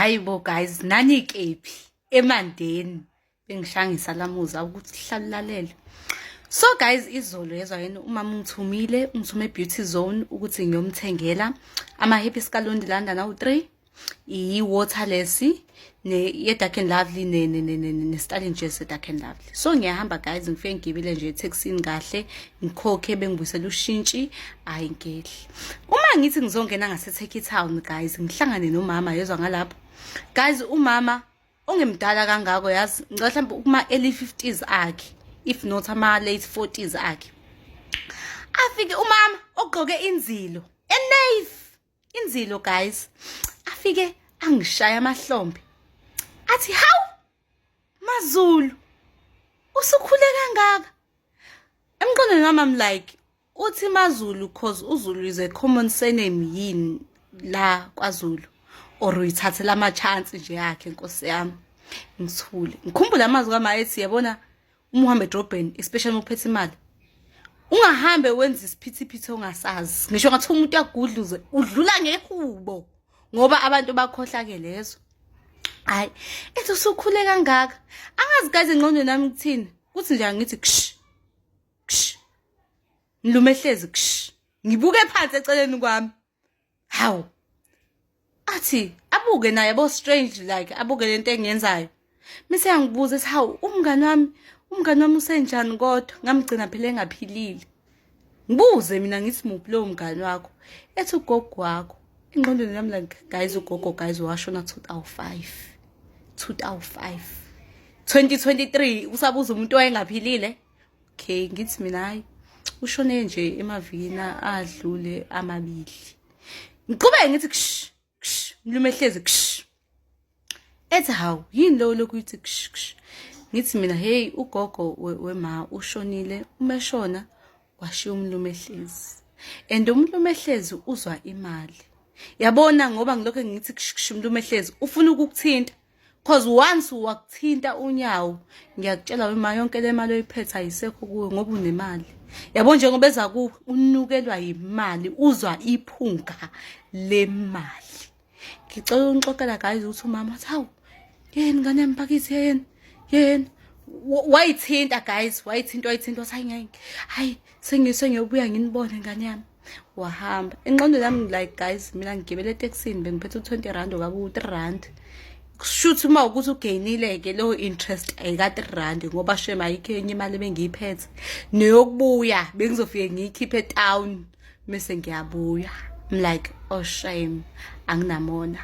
Hayibo guys, nani kephi emandeni bengishangisa lamuza ukuthi hlalalalela. So guys, izolo yezwa yena umama ungithume Beauty Zone ukuthi ngiyomthengela ama Happy Scalondi London awu3, i-waterless ye Dark and Lovely ne styling jersey Dark and Lovely. So ngiyahamba guys, ngifike ngibile nje etaxini kahle, ngikhokhe bengibuyisela ushintshi, hayi ngeli. Uma ngithi ngizongena ngase Take It Town guys, ngihlangane nomama yezwa ngalapho. Guys, umama ongemdala kangako yazi, ngicela kuma early 50s akhe, if not ama late 40s akhe. Afike umama ogqoke inzilo, enave inzilo guys. Afike angishaya amahlombe. Athi hawu Mazulu usukhule kangaka. Emqondweni wami I'm like uthi Mazulu cause uZulu is a common surname yini la kwaZulu, or uyithathela ama chance nje yakhe Nkosi yami. Ngithule ngikhumbula amazwi kama ethi yabona uma uhamba edrobheni especially uphethe imali ungahambe wenza isiphithiphithi ongasazi, ngisho ngathi umuntu uyagudluze udlula ngehubo ngoba abantu bakhohlake lezo. Hayi ethi usukhule kangaka angazi guys engqondweni nami ngithini kuthi nje ngithi ksh ngilumehlezi ngibuke phansi eceleni kwami. Hawu athi abuke naye yabo strange like abuke lento engiyenzayo. Mise yangibuza ethi hawu umngani wami usenjani kodwa ngamgcina phela engaphilile. Ngibuze mina ngithi muphi lo mngani wakho? Ethi ugogo wakho. Engqondweni nami like guys ugogo guys washona 2005 2023 usabuza umuntu owayengaphilile. Okay ngithi mina hayi ushone nje emavikini adlule amabili. Ngiqhubeke ngithi ngilumehlezi ethi hawu yini lo lokuthi ngithi mina hey ugogo wema ushonile, umeshona washiya umlumehlezi, and umlumehlezi uzwa imali. Yabona ngoba ngilokho ngithi umlumehlezi ufuna ukukuthinta, cause once wakuthinta unyawo ngiyakutshela wema yonke le mali oyiphethe ayisekho kuwe ngoba unemali. Yabo njengoba eza ku unukelwa imali uzwa iphunga lemali. Ngicela unixoxela guys ukuthi umama thawu yena ngane emphakithi yena wayithinta guys, wayithinta wathi hayi sengiyobuya nginibone ngane yami. Wahamba engqondweni yami like guys mina ngigibele etaxini bengiphethe u20 rand okabu 3 rand. Kushuthi uma ukuthi ugainileke lo interest ayika 3 rand ngoba shema ayikho enye imali bengiyiphethe neyokubuya bengizofike ngiyikhiphe town bese ngiyabuya. I'm like oh shame anginamona.